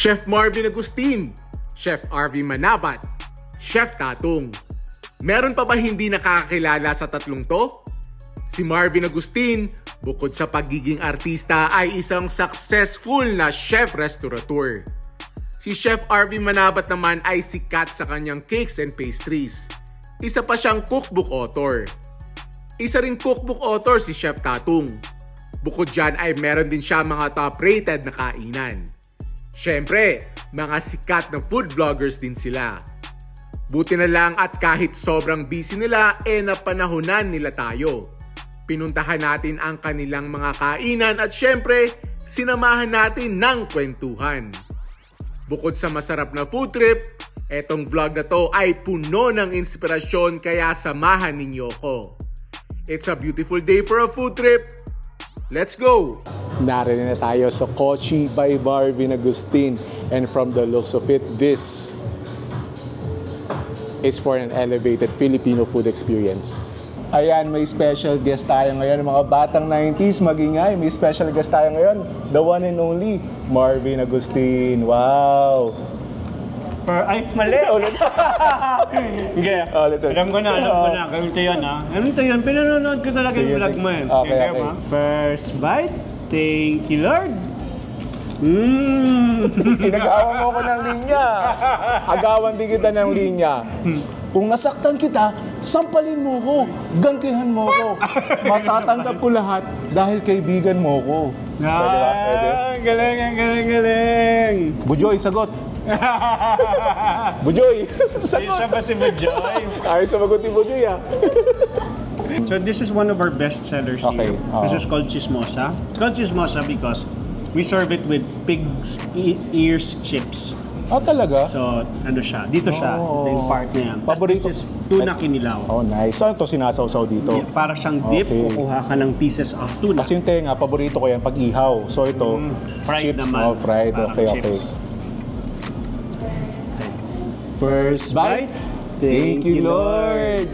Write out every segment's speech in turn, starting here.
Chef Marvin Agustin, Chef RV Manabat, Chef Tatong. Meron pa ba hindi nakakakilala sa tatlong to? Si Marvin Agustin, bukod sa pagiging artista ay isang successful na chef restaurateur. Si Chef RV Manabat naman ay sikat sa kanyang cakes and pastries. Isa pa siyang cookbook author. Isa ring cookbook author si Chef Tatong. Bukod dyan ay meron din siya mga top-rated na kainan. Siyempre, mga sikat na food vloggers din sila. Buti na lang at kahit sobrang busy nila, napanahunan nila tayo. Pinuntahan natin ang kanilang mga kainan at siyempre, sinamahan natin ng kwentuhan. Bukod sa masarap na food trip, etong vlog na to ay puno ng inspirasyon kaya samahan ninyo ko. It's a beautiful day for a food trip. Let's go! Narinig na tayo sa Kochi by Marvin Agustin. And from the looks of it, this is for an elevated Filipino food experience. Ayan, may special guest tayo ngayon. Mga batang 90s, magingay. May special guest tayo ngayon. The one and only, Marvin Agustin. Wow! Ay, mali! Ulit. Sige. Alam ko na. Ganito yun, ha? Ganito yun. Pinanonood ko talaga yung vlog mo, eh. Okay. First bite. Thank you, Lord. Inagawan mo ko ng linya. Agawan din kita ng linya. Kung nasaktan kita, sampalin mo ko. Gantihan mo ko. Matatanggap ko lahat dahil kaibigan mo ko. Pwede ba? Pwede? Galing. Bujoy, sagot. Bujoy, sagot. Siya ba si Bujoy? Ayaw sumagot ni Bujoy, ah. So this is one of our best sellers here. This is called Chismosa. It's called Chismosa because we serve it with pig's ears chips. Talaga? So, ano siya? Dito siya. Ito yung part na yan. Paborito. This is tuna kinilaw. Nice. Saan ito sinasawsaw dito? Yeah, para siyang dip, kukuha ka ng pieces of tuna. Kasi yung tenga, paborito ko yan pag ihaw. So ito, fried chips. naman. Fried. Okay. First bite. Thank you, Lord.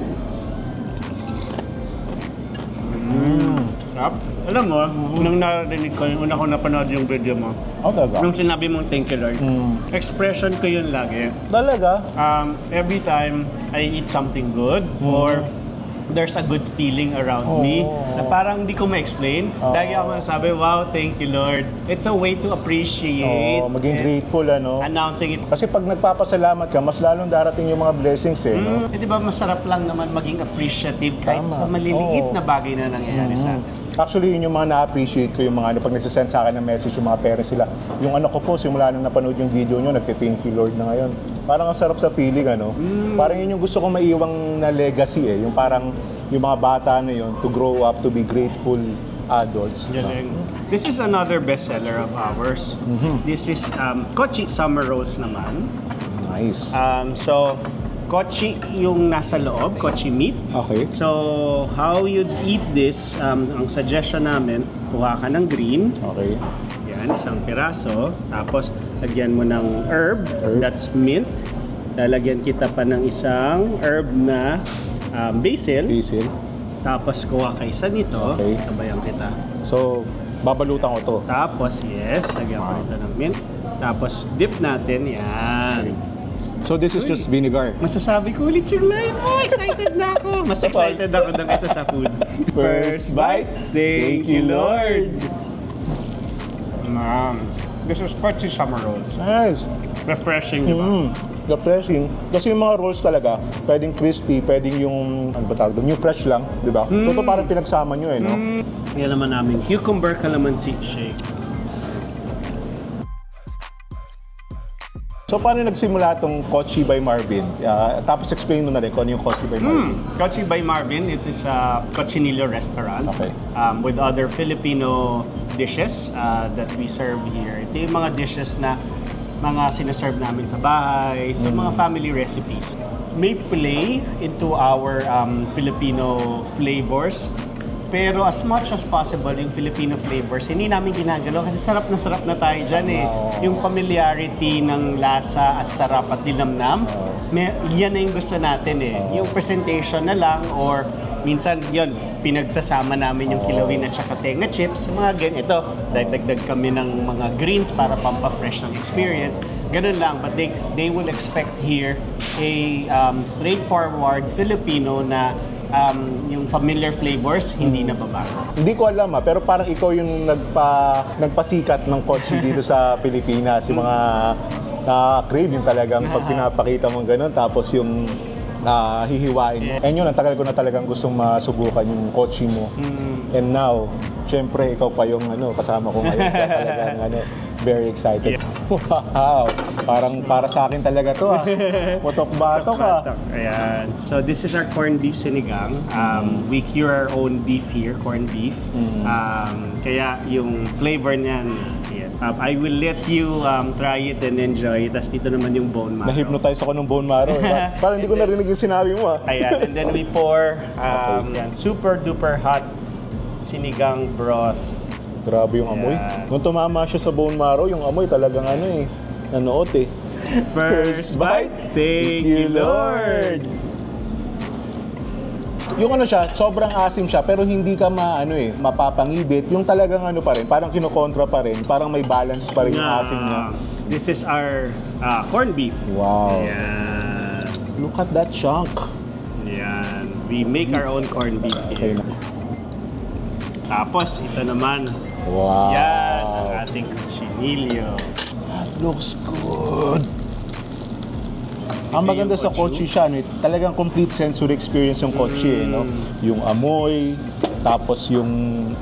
Sarap. Alam mo, nung narinig ko, una ko napanood yung video mo. Talaga? Nung sinabi mong thank you, Lord, expression ko yun lagi. Talaga? Every time I eat something good or there's a good feeling around me na parang hindi ko ma-explain. Lagi ako masasabi, wow, thank you, Lord. It's a way to appreciate. Maging grateful, ano? Announcing it. Kasi pag nagpapasalamat ka, mas lalong darating yung mga blessings, eh, no? Di ba masarap lang naman maging appreciative kahit sa maliliit na bagay na nangyayari sa atin. Actually, yun yung mga na-appreciate ko, yung mga pag nagsasend sa akin ng message, yung mga parents sila. Yung anak ko po, simula nung napanood yung video nyo, nagte-thank you Lord na ngayon. Parang ang sarap sa feeling, ano? Parang yun yung gusto kong maiwang na legacy, eh. Yung parang, yung mga bata na yun, to grow up, to be grateful adults. This is another bestseller of ours. This is Kochi Summer Rolls naman. Nice. Kochi yung nasa loob, Kochi meat. Okay. So, how you'd eat this, ang suggestion namin, kuha ka ng green. Okay. Yan, isang piraso. Tapos, lagyan mo ng herb. That's mint. Lalagyan kita pa ng isang herb na basil. Tapos, kuha ka isa nito. Okay. Sabayan kita. So, babalutan ko to. Tapos, yes, lagyan ko ito ng mint. Tapos, dip natin. Yan. So this is just vinegar. Masasabi ko ulit yung line mo. Excited na ako. Mas excited ako ng isa sa food. First bite. Thank you, Lord. This is Kochi Summer Rolls. Nice. Refreshing, di ba? Refreshing. Kasi yung mga rolls talaga, pwedeng crispy, pwedeng yung, ano ba tawag doon? Yung fresh lang, di ba? So ito parang pinagsama nyo, eh, no? Yan naman namin. Cucumber calamansi shake. So, paano nagsimula itong Kochi by Marvin? Tapos explain mo na rin kung ano yung Kochi by Marvin. Kochi by Marvin, it's a cochinillo restaurant with other Filipino dishes that we serve here. Ito yung mga dishes na mga sinaserve namin sa bahay, so mga family recipes. May play into our Filipino flavors. Pero as much as possible, yung Filipino flavors, hindi namin ginagalaw kasi sarap na tayo dyan, eh. Yung familiarity ng lasa at sarap at dinamnam, yan na yung gusto natin, eh. Yung presentation na lang or minsan yun, pinagsasama namin yung kilawin at saka tenga chips, mga ganito. Dagdag kami ng mga greens para pampa-fresh ng experience. Ganun lang, but they will expect here a straightforward Filipino na yung familiar flavors, hindi na babago. Hindi ko alam pero parang ikaw yung nagpasikat ng kotse dito sa Pilipinas. Yung mga crave yung talagang pag pinapakita mo gano'n, tapos yung hihiwain mo. And yun, ang tagal ko na talagang gustong masubukan yung kotse mo. And now, syempre, ikaw pa yung kasama ko ngayon. Kaya talagang very excited. Wow! Parang para sa akin talaga to Putok-batok Ayan. So this is our corned beef sinigang. We cure our own beef here, corned beef. Kaya yung flavor niyan, I will let you try it and enjoy. Tapos dito naman yung bone marrow. Na-hypnotize ako ng bone marrow. Parang hindi ko narinig yung sinabi mo Ayan. And then we pour super duper hot sinigang broth. Grabe yung amoy. Nung tumama siya sa bone marrow, yung amoy talagang nanoot First bite, thank you Lord! Yung siya, sobrang asim siya, pero hindi ka mapapangibit. Yung talagang pa rin, parang kinokontra pa rin, parang may balance pa rin yung asim niya. This is our corned beef. Wow. Ayan. Look at that chunk. Ayan. We make our own corned beef here. Tapos, ito naman. Wow. Yan, ang ating cochinillo. That looks good. Ang maganda sa kotse siya, talagang complete sensory experience yung kotse. Yung amoy, tapos yung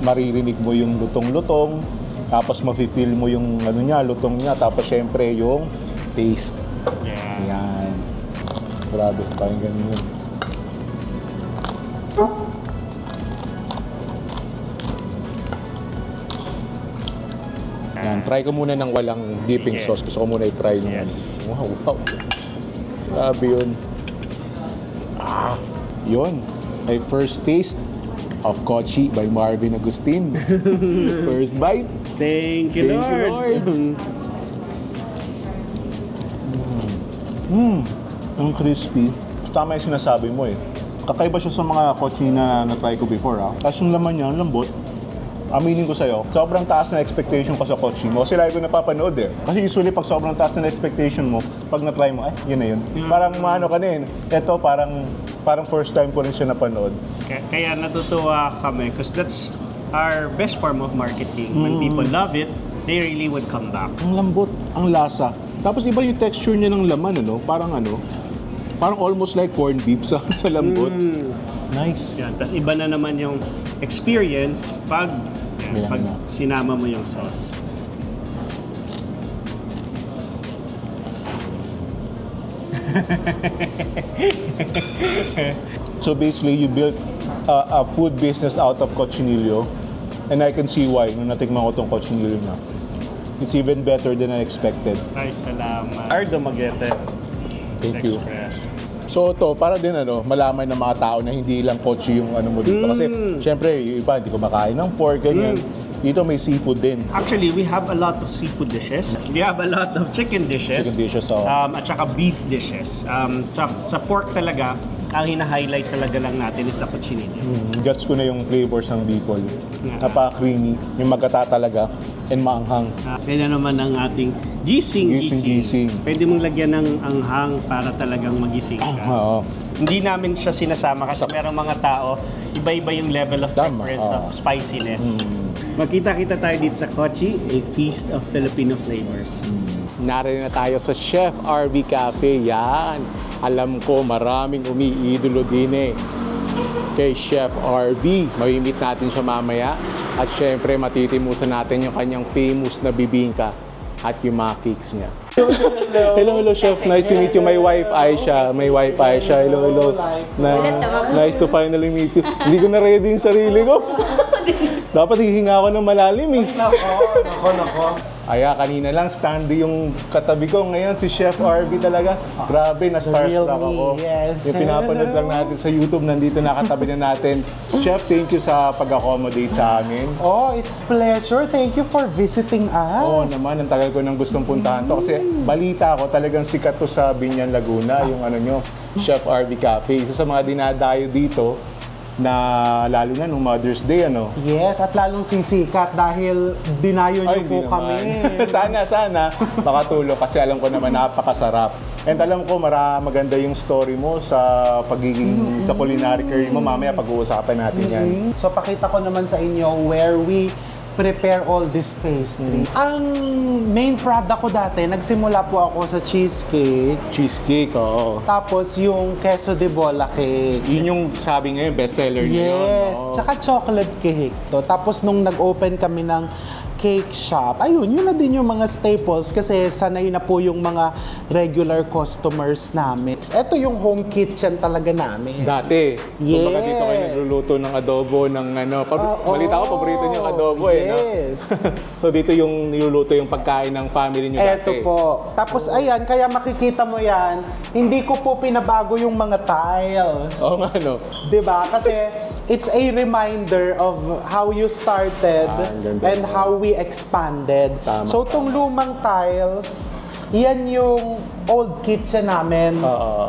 maririnig mo yung lutong-lutong, tapos mafe-feel mo yung lutong niya, tapos syempre yung taste. Yan. Grabe, parang ganun yun. Yan, try ko muna ng walang dipping sauce. Gusto ko muna i-try nung Wow. Grabe yun. Yun. My first taste of Kochi by Marvin Agustin. First bite. Thank you, Lord. Ang crispy. Tama yung sinasabi mo Kakaiba siya sa mga Kochi na na-try ko before Tapos yung laman niya, ang lambot. Aminin ko sa'yo, sobrang taas na expectation ko sa kotse mo. Kasi lagi ko napapanood Kasi usually pag sobrang taas na expectation mo, pag na-try mo, yun na yun. Parang maano ka na Ito parang first time ko rin siya napanood. Kaya natutuwa kami because that's our best form of marketing. When people love it, they really would come back. Ang lambot, ang lasa. Tapos iba yung texture niya ng laman, Parang almost like corned beef sa lambot. Nice. Yan. Tapos iba na naman yung experience pag sinama mo yung sauce. So basically, you built a food business out of cochinillo, and I can see why nung natikman ko tong cochinillo na. It's even better than I expected. Ay, salamat. Ardo Maguete. Thank you. Express. So ito, para din malaman ng mga tao na hindi lang kotse yung mo dito. Kasi syempre, yung iba, hindi kumakain ng pork, ganyan. Dito may seafood din. Actually, we have a lot of seafood dishes. We have a lot of chicken dishes. At saka beef dishes. Sa pork talaga, ang hina-highlight talaga lang natin is the cochinillo. Gets ko na yung flavors ng Bicol. Napaka-creamy, yung magkata talaga, and maanghang. Kaya naman ang ating gising. Pwede mong lagyan ng anghang para talagang magising ka. Hindi namin siya sinasama kasi merong mga tao, iba-iba yung level of preference of spiciness. Magkita-kita tayo dito sa Kochi, a feast of Filipino flavors. Narito na tayo sa Chef RV Cafe. Yan. Alam ko maraming umiidolo din kay Chef RV. Mamimit natin siya mamaya. At syempre matitimusan natin yung kanyang famous na bibingka at yung mga cakes niya. Hello, Chef. Nice to meet you. My wife, Aisha. Hello. Nice to finally meet you. Hindi ko na ready yung sarili ko. Dapat hihinga ako ng malalim Nako. Kanina lang, standy yung katabi ko. Ngayon, si Chef RV talaga. Grabe, na-starstruck ako. Yes. Yung pinapanood lang natin sa YouTube, nandito nakatabi na natin. Chef, thank you sa pag-accommodate sa amin. Oh, it's pleasure. Thank you for visiting us. Oo naman, ang tagal ko nang gustong puntahan to. Kasi balita ko, talagang sikat to sa Binyan, Laguna. Yung Chef RV Cafe. Isa sa mga dinadayo dito na lalo na nung Mother's Day, ano? Yes, at lalong sisikat dahil dinayo niyo po hindi kami. naman. sana makatulong kasi alam ko naman napakasarap. And alam ko maganda yung story mo sa pagiging sa culinary career mo. Mamaya pag-uusapan natin yan. So pakita ko naman sa inyo where we prepare all this pastry. Ang main product ko dati, nagsimula po ako sa cheesecake. Cheesecake, oo. Tapos yung queso de bola cake. Yun yung sabi ngayon, bestseller niyo yun. Yes, oo. tsaka chocolate cake to. Tapos nung nag-open kami ng cake shop, ayun, yun na din yung mga staples kasi sanay na po yung mga regular customers namin. Ito yung home kitchen talaga namin. Dati, kumbaga Yes. dito kayo nagluluto ng adobo, ng ano. Balita ko, paborito niyo yung adobo no? Yes. So dito yung niluluto yung pagkain ng family niyo dati. Ito po. Tapos ayan, kaya makikita mo yan, hindi ko po pinabago yung mga tiles. Oo nga, no? Diba? Kasi it's a reminder of how you started ang ganda. and how we expanded. Tama. So, itong lumang tiles, yan yung old kitchen namin.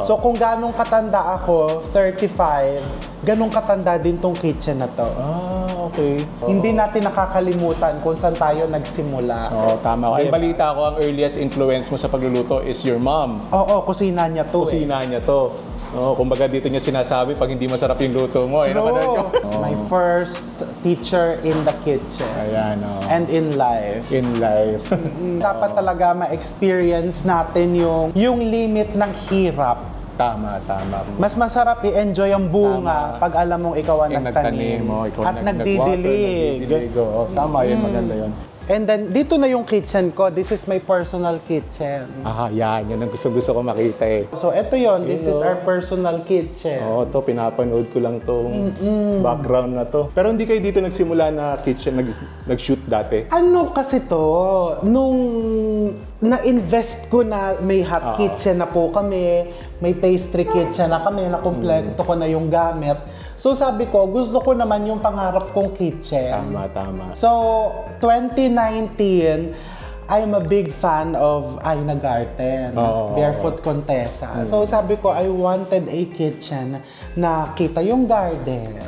So, kung ganong katanda ako, 35, ganong katanda din tong kitchen na to. Okay. Hindi natin nakakalimutan kung saan tayo nagsimula. Oo, tama. Ay, Diba? balita ko, ang earliest influence mo sa pagluluto is your mom. Oo, kusina niya to. Kusina niya to. Oo, kumbaga dito niya sinasabi pag hindi masarap yung luto mo. True. Napanood ko. My first teacher in the kitchen. Ayan, And in life. in life. Dapat talaga ma-experience natin yung limit ng hirap. Tama. Mas masarap i-enjoy ang bunga Tama. pag alam mong ikaw ang nagtanim ikaw at nagdidilig. Oo, tama yun, maganda yun. And then, dito na yung kitchen ko. This is my personal kitchen. Yan ang gusto ko makita eh. So, eto yon. This is Yun, our personal kitchen. Oo, pinapanood ko lang tong background na to. Pero hindi kayo dito nagsimula na kitchen, nag-shoot dati? Ano kasi to, nung na-invest ko na may hot kitchen na po kami, may pastry kitchen na kami, na kumpleto ko na yung gamit. So sabi ko, gusto ko naman yung pangarap kong kitchen. Tama. So, 2019, I'm a big fan of Aina Garten, Barefoot Contessa. So sabi ko, I wanted a kitchen na kita yung garden.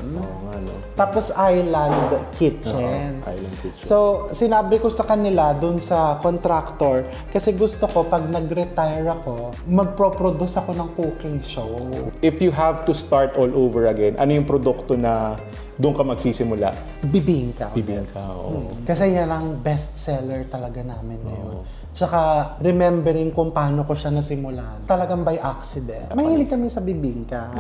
Tapos island kitchen. Island kitchen. So, sinabi ko sa kanila dun sa contractor, kasi gusto ko pag nag-retire ako, magpro-produce ako ng cooking show. If you have to start all over again, ano yung produkto na doon ka magsisimula? Bibingka. Bibingka, oo. Kasi yan ang best seller talaga namin ngayon. Tsaka remembering kung paano ko siya nasimulan. Talagang by accident. Mahilig kami sa bibingka.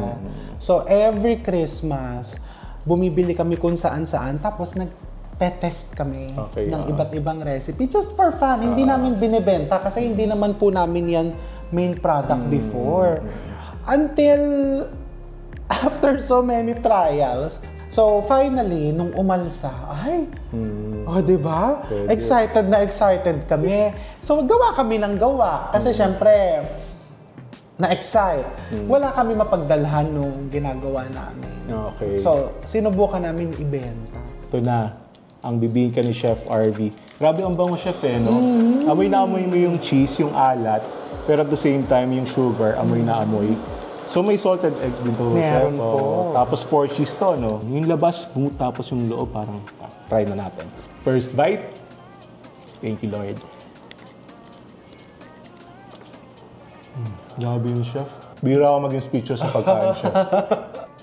So every Christmas, bumibili kami kung saan-saan. Tapos nag-test kami ng iba't ibang recipe. Just for fun. Hindi namin binibenta kasi hindi naman po namin yan main product before. Until after so many trials, so finally, nung umalsa, diba? Excited na excited kami. So gawa kami ng gawa. Kasi syempre, na-excite. Wala kami mapagdalhan nung ginagawa namin. Okay. So, sinubukan namin ibenta. Ito na, ang bibingka ni Chef RV. Grabe ang bango, Chef, no? Amoy na amoy mo yung cheese, yung alat, pero at the same time, yung sugar, amoy na amoy. So may salted egg din to, Chef. Meron po. Tapos 4 cheese to, no? Yung labas, smooth, tapos yung loob, parang try na natin. First bite. Thank you, Lord. Grabe yung Chef. Bira ako maging speechless sa pagkain, Chef.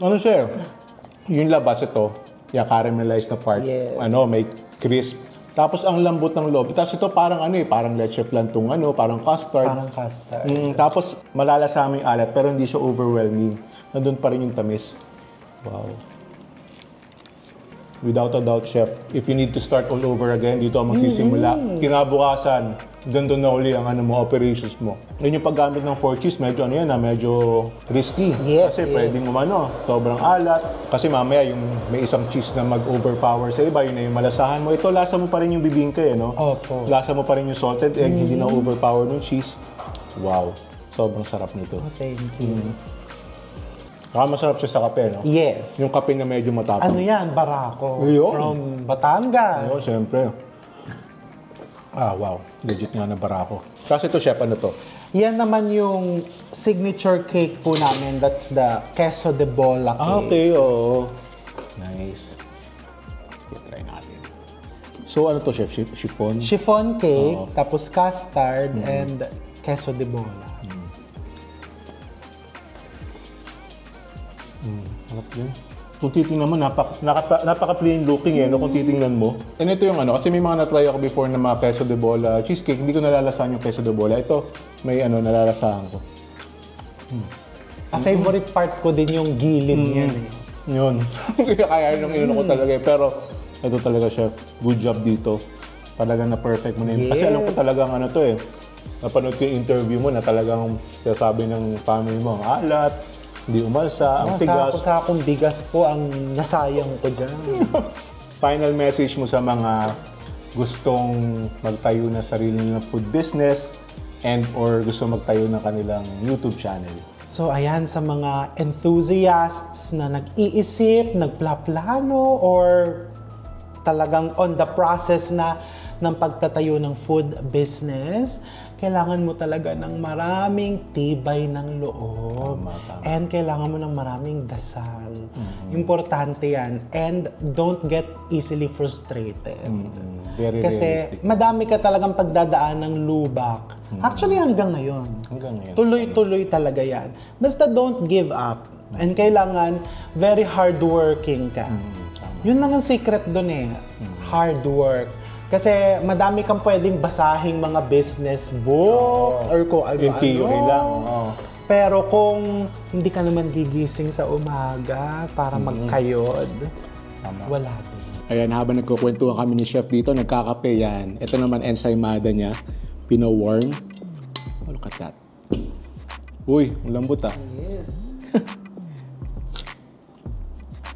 Ano, Chef? Yung labas ito, yung caramelized na part. Yes. May crisp. Tapos ang lambot ng loob. Tapos ito parang parang leche flan tong parang custard. Parang custard. Tapos malalasama yung alat pero hindi siya overwhelming. Nandun pa rin yung tamis. Wow. Without a doubt, Chef, if you need to start all over again, dito ang magsisimula. Kinabukasan, doon na uli ang operations mo. Yun yung paggamit ng 4 cheese, medyo medyo risky. Yes, Kasi pwedeng sobrang alat. Kasi mamaya yung may isang cheese na mag-overpower sa iba, yun na yung malasahan mo. Ito, lasa mo pa rin yung bibingka, no? Opo. Lasa mo pa rin yung salted egg, hindi na overpower ng cheese. Wow, sobrang sarap nito. Thank you. Masarap siya sa kape, no? Yes. Yung kape na medyo matapang. Ano yan? Barako. Ayun. From Batangas. Oo, siyempre. Wow. Legit nga na barako. Kasi ito, Chef, ano to? Yan naman yung signature cake po namin. That's the queso de bola cake. Okay, oo. Nice. Okay, try natin. So, ano to, Chef? Chiffon? Chiffon cake, tapos custard, and queso de bola. Harap yun. Kung titingnan mo, napaka-plain looking no, kung titingnan mo. And ito yung kasi may mga na-try ako before na mga queso de bola cheesecake, hindi ko nalalasahan yung queso de bola. Ito, may nalalasahan ko. Favorite part ko din yung gilid niyan eh. Yun. Kaya nung inuno ko talaga eh. Pero, ito talaga, Chef. Good job dito. Talagang na-perfect mo na yun. Kasi alam ko talagang to eh. Napanood ko yung interview mo na talagang sabi ng family mo, ang alat, hindi umalsa, ang tigas. Sakong bigas po ang nasayang ko dyan. Final message mo sa mga gustong magtayo na sarili ng food business and or gusto magtayo ng kanilang YouTube channel? So ayan, sa mga enthusiasts na nag-iisip, nagplaplano, or talagang on the process na ng pagtatayo ng food business, kailangan mo talaga ng maraming tibay ng loob. Tama. And kailangan mo ng maraming dasal. Importante yan. And don't get easily frustrated. Very Kasi realistic. madami ka talagang pagdadaan ng lubak. Actually, hanggang ngayon. Tuloy-tuloy talaga yan. Basta don't give up. And kailangan very hardworking ka. Yun lang ang secret dun eh. Hard work. Kasi madami kang pwedeng basahing mga business books or kung ano-ano. In theory lang. Pero kung hindi ka naman gigising sa umaga para magkayod, wala din. Ayan, habang nagkukwentuhan kami ni Chef dito, nagkakape yan. Ito naman ensaymada niya, pino-warm. Oh, look at that. Uy, ang lambot Yes.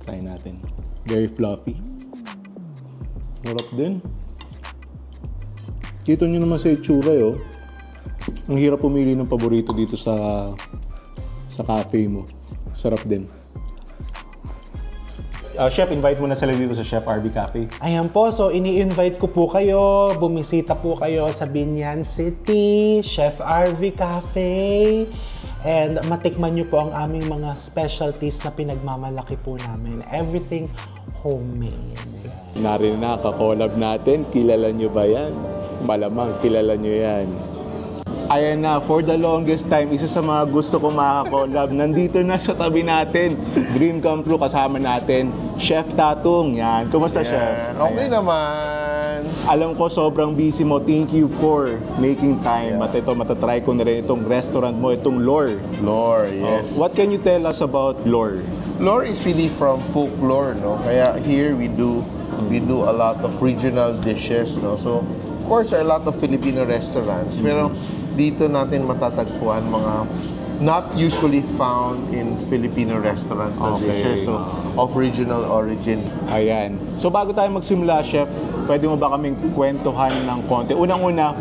Try natin. Very fluffy. Sarap din. Kita nyo naman sa itsura ang hirap pumili ng paborito dito sa cafe mo. Sarap din. Chef, invite mo na sila dito sa Chef RV Cafe. Ayan po, so ini-invite ko po kayo, bumisita po kayo sa Binyan City, Chef RV Cafe, and matikman nyo po ang aming mga specialties na pinagmamalaki po namin. Everything homemade. Narinig na, kakolab natin. Kilala nyo ba yan? Malamang, kilala nyo yan. Ayan na, for the longest time, isa sa mga gusto kong makakolab, nandito na sa tabi natin. Dream come true, kasama natin, Chef Tatong. Yan. Kumusta, Chef? Okay naman. Alam ko sobrang busy mo. Thank you for making time. At ito, matatry ko na rin itong restaurant mo, itong Lore. Lore, yes. What can you tell us about Lore? Lore is really from folklore, no? Kaya here we do a lot of regional dishes, no? So, of course, there are a lot of Filipino restaurants, pero dito natin matatagpuan mga not usually found in Filipino restaurants na dishes, so of regional origin. Ayan. So bago tayo magsimula, Chef, pwede mo ba kaming kwentuhan ng konti? Unang-una,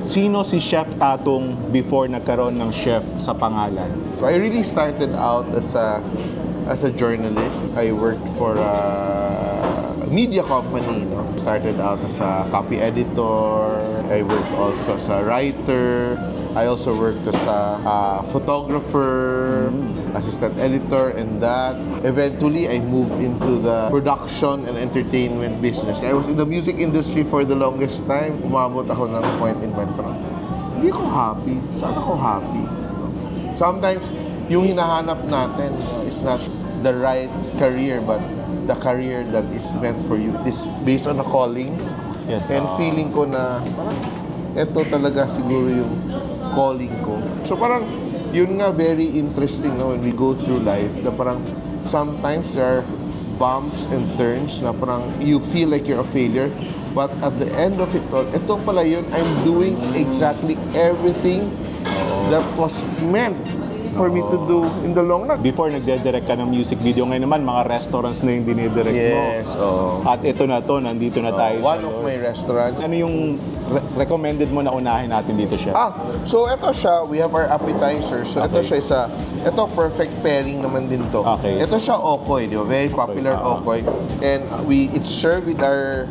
sino si Chef Tatong before nagkaroon ng chef sa pangalan? So I really started out as a journalist. I worked for a media company, no? Started out as a copy editor. I worked also as a writer. I also worked as a photographer, assistant editor, and that. Eventually, I moved into the production and entertainment business. I was in the music industry for the longest time. Umabot ako ng point in my parang, hindi ako happy. Saan ako happy? Sometimes, yung hinahanap natin is not the right career, but the career that is meant for you. It is based on a calling. Yes. And feeling ko na parang ito talaga siguro yung calling ko. So parang yun nga very interesting, no, when we go through life, na parang sometimes there are bumps and turns na parang you feel like you're a failure, but at the end of it all, ito pala yun, I'm doing exactly everything that was meant for me to do in the long run. Before nagde-direct ka ng music video, ngayon naman mga restaurants na yung dinidirect mo. Yes, oo. At ito na to, nandito na tayo One sa of my restaurants. Ano yung recommended mo na unahin natin dito, Chef? So ito siya, we have our appetizer. So ito siya ito perfect pairing naman din to. Okay. Ito siya okoy, di ba? Very popular okoy. And it's served with our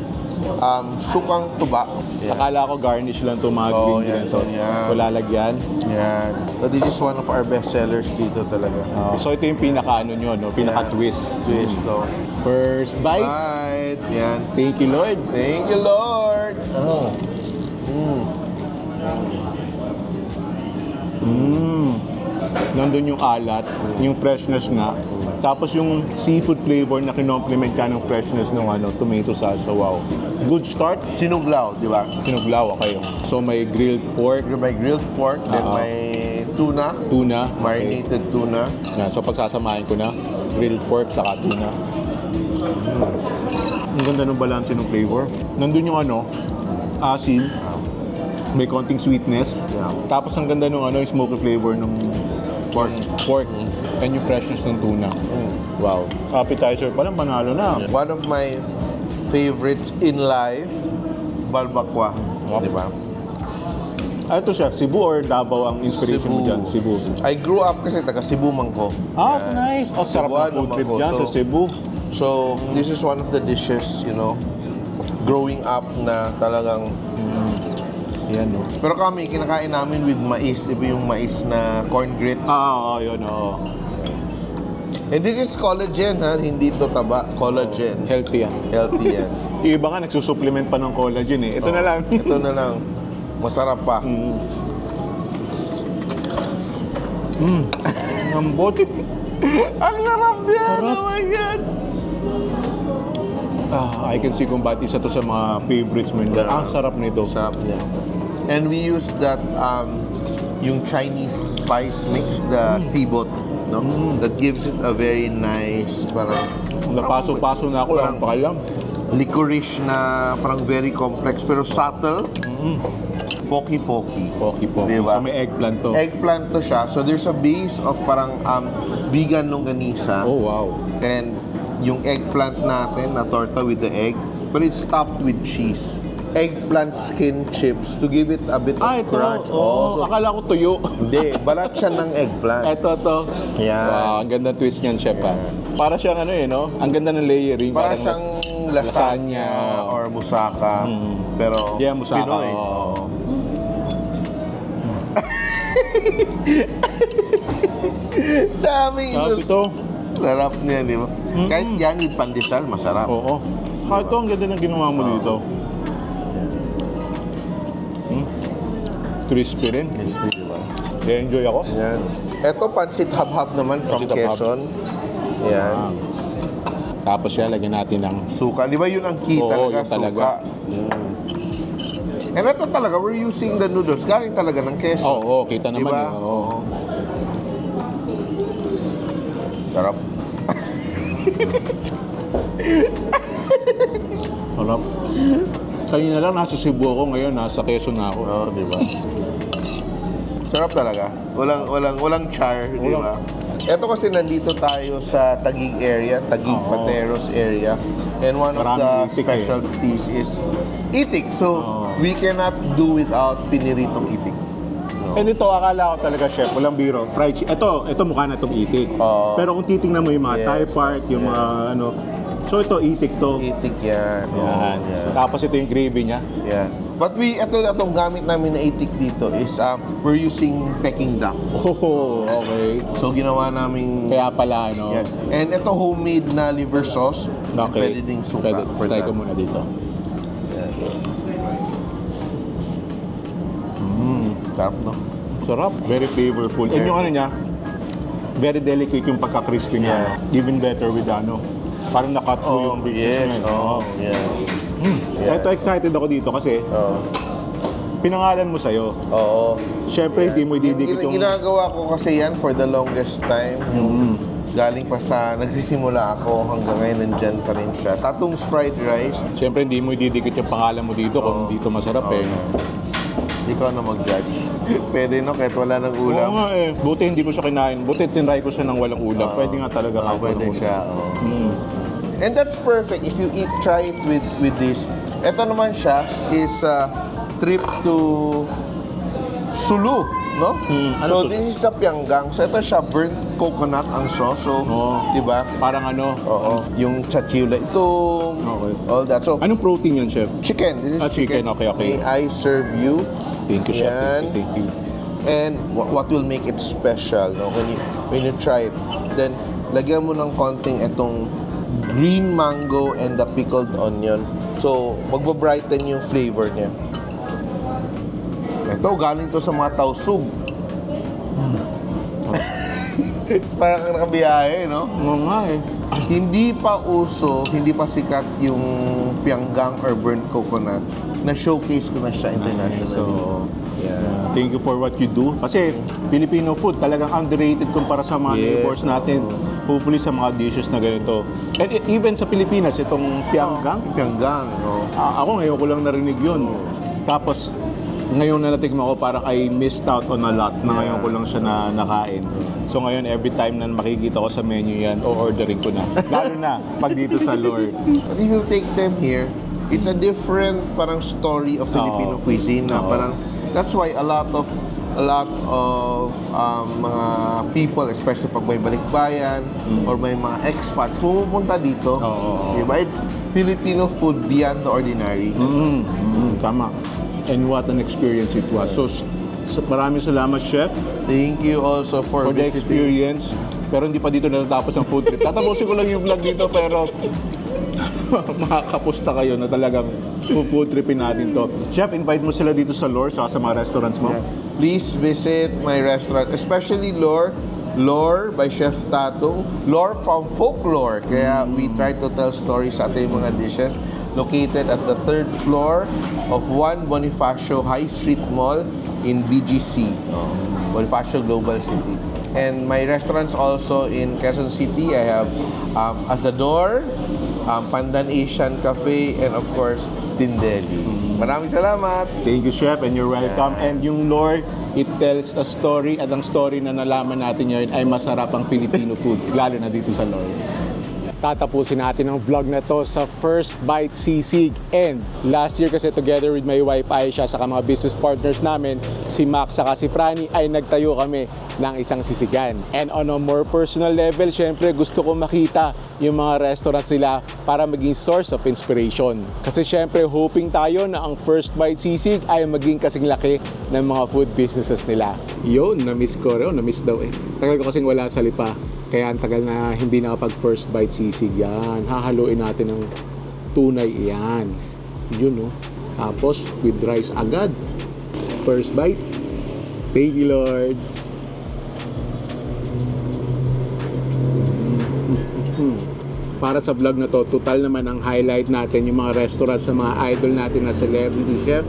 sukang tuba. Akala ko garnish lang to mga green yan, beans. So, yan. wala lagyan. Yan. So this is one of our best sellers dito talaga. So ito yung pinaka-ano nyo, no? Pinaka-twist. Twist, so. First bite. Right. Yan. Thank you, Lord. Thank you, Lord. Nandun yung alat, yung freshness nga. Tapos yung seafood flavor na kinomplement ka ng freshness ng tomato salsa. Wow. Good start. Sinuglaw, di ba? Sinuglaw kayo. So may grilled pork. May grilled pork, then may tuna. Tuna. Marinated tuna. Yeah, so pagsasamahin ko na, grilled pork saka tuna. Ang ganda ng balance ng flavor. Nandun yung asin. May konting sweetness. Yeah. Tapos ang ganda ng yung smoky flavor ng pork. And yung freshness ng tuna. Wow. Appetizer pa lang, manalo na. One of my favorites in life, balbakwa. Yep. Di ba? Ito chef, Cebu or Davao ang inspiration mo dyan? Cebu. I grew up kasi taga Cebu man ko. Nice. Sarap na food trip dyan sa Cebu. So, this is one of the dishes, growing up na talagang. Yan, no? Pero kami, kinakain namin with mais. Iba yung mais na corn grits. Yun, And this is collagen, ha? Hindi to taba. Collagen. Healthy yan. Healthy yan. Yung iba nga, nagsusupplement pa ng collagen eh. Ito na lang. Ito na lang. Masarap pa. Ngambot. Ang sarap yan! Oh my God! I can see kung ba't isa to sa mga favorites mo. Ang sarap nito. Sarap niya. And we use that, yung Chinese spice mix, the sibot, no? That gives it a very nice, parang... Napaso-paso na ako, lang pakalam. Licorice na parang very complex, pero subtle. Pocky-pocky. Pocky-pocky. Diba? So may eggplant to. Eggplant to siya. So there's a base of parang vegan longganisa. Oh, wow. And yung eggplant natin na torta with the egg, but it's topped with cheese. Eggplant skin chips to give it a bit of crunch. So, akala ko tuyo. Hindi, balat siya ng eggplant. Ito. Yan. Wow, ang ganda twist niyan, chef, ha? Para siyang no? Ang ganda ng layering. Para siyang lasagna or musaka. Pero musaka. Pinoy. Daming Sarap ito. Sarap niya, di ba? Kahit yan with pandesal, masarap. Oo. Ito, ang ganda ng ginawa mo dito. Crispy rin. Crispy, di ba? Enjoy ako. Yan. Ito, pansit hab-hab naman from Pansit hab-hab. Quezon. Yan. Tapos yan, lagyan natin ng... Suka. Di ba yun ang key Oo, talaga? yun talaga. Suka. And ito talaga, we're using the noodles. Galing talaga ng Quezon. Oo, kita naman. Diba? Oo. Sarap. Sarap. Kanina lang nasa Cebu ako, ngayon nasa Quezon na ako. Oo, di ba? Sarap talaga. Walang char, di ba? Ito kasi nandito tayo sa Taguig area, Taguig Pateros area. And one of Maraming the itik specialties is itik. So, we cannot do without piniritong itik. And ito, akala ko talaga, chef, walang biro. Fried chicken. Ito mukha na itong itik. Pero kung titingnan mo yung mga Thai part, yung mga so ito, itik to. Itik yan. Yan. Tapos ito yung gravy niya. Yeah. But itong gamit namin na itik dito is we're using Peking duck. Oh, okay. So ginawa namin Kaya pala, yan. And ito homemade na liver sauce. Okay. Pwede ding suka for try that. ko muna dito. Sarap, no? Sarap. Very flavorful. And yung niya, very delicate yung pagka-crispy niya. Even better with parang nakat mo yung Yes. niya. Yeah. Ito, excited ako dito kasi pinangalan mo sa'yo. Oo. Siyempre, hindi mo ididikit yung... Ginagawa ko kasi yan for the longest time. Galing pa sa nagsisimula ako hanggang ngayon nandyan pa rin siya. Tatung's fried rice. Siyempre, hindi mo ididikit yung pangalan mo dito kung dito masarap Ikaw na mag-judge. Pwede no, kahit wala ng Oo ulam. nga Buti hindi ko siya kinain. Buti tinry ko siya ng walang ulam. Pwede nga talaga kahit Pwede walang ulam. siya. And that's perfect if you try it with this. Ito naman siya is trip to sulu, no? Ano So, to? this is sa pianggang. So, ito siya, burnt coconut ang sauce. So, di ba? Parang ano? Oo. Yung chachila ito, Okay. all that. So, Anong protein yan, chef? chicken. This is Chicken. Okay. May I serve you? Thank you, chef. Yan. Thank you. And what will make it special, no? When you try it, then lagyan mo ng konting itong green mango and the pickled onion. So, magbabrighten yung flavor niya. Ito, galing to sa mga tausug. Parang kang nakabiyahe, no? Oo nga eh. Hindi pa uso, hindi pa sikat yung pianggang or burnt coconut. Na-showcase ko na siya internationally. So, yeah. thank you for what you do. Kasi Filipino food talagang underrated kumpara sa mga Yes. neighbors natin. Hopefully sa mga dishes na ganito. And even sa Pilipinas, itong pianggang, Pianggang, no? ako ngayon ko lang narinig yun. Tapos, ngayon na natikman ko, parang I missed out on a lot na ngayon ko lang siya nakain. So ngayon, every time na makikita ko sa menu yan, o-ordering ko na. Lalo na pag dito sa Lord. But if you take them here, it's a different parang story of Filipino cuisine na parang that's why a lot of mga people, especially pag may balikbayan or may mga expats, pumupunta dito. Diba? It's Filipino food beyond the ordinary. Tama. And what an experience it was. So maraming salamat, Chef, Thank you also for the visiting. experience. Pero hindi pa dito natatapos ang food trip. Tatapusin ko lang yung vlog dito, pero makakapusta kayo na talagang food tripin natin to. Chef, invite mo sila dito sa Lore, sa mga restaurants mo. Yeah. Please visit my restaurant, especially Lore by Chef Tatong. Lore from Folklore. Kaya we try to tell stories sa ating mga dishes. Located at the 3rd floor of 1 Bonifacio High Street Mall in BGC, Bonifacio Global City. And my restaurants also in Quezon City, I have Asador, Pandan Asian Cafe, and of course, Tindeli. Maraming salamat! Thank you, Chef, and you're welcome. And yung Lore, it tells a story, at ang story na nalaman natin ngayon ay masarap ang Filipino food, lalo na dito sa Lore. Tatapusin natin ang vlog na to sa First Bite Sisig. And last year kasi together with my wife Aisha saka mga business partners namin, si Max saka si Franny, ay nagtayo kami ng isang sisigan. And on a more personal level, syempre gusto ko makita yung mga restaurants nila para maging source of inspiration. Kasi syempre hoping tayo na ang First Bite Sisig ay maging kasing laki ng mga food businesses nila. Yun, na-miss ko rin. Na-miss daw eh. Tagal ko kasing wala sa Lipa. Kaya ang tagal na hindi nakapag First Bite Sisig yan. Hahaluin natin ng tunay yan. Yun no. Tapos with rice agad. First bite. Thank you, Lord. Para sa vlog na to, total naman ang highlight natin yung mga restaurants sa mga idol natin na celebrity chef.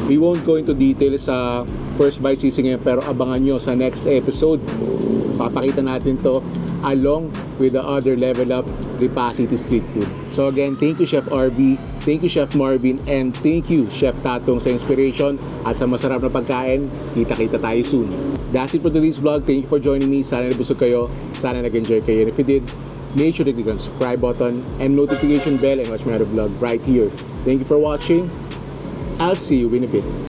We won't go into details sa First Bite Sisig ngayon, pero abangan nyo sa next episode. Papakita natin to along with the other level up Lipa City street food. So again, thank you Chef RB, thank you Chef Marvin, and thank you Chef Tatong sa inspiration at sa masarap na pagkain. Kita-kita tayo soon. That's it for today's vlog. Thank you for joining me. Sana nabusog kayo. Sana nag-enjoy kayo. And if you did, make sure to click on the subscribe button and notification bell and watch my other vlog right here. Thank you for watching. I'll see you in a bit.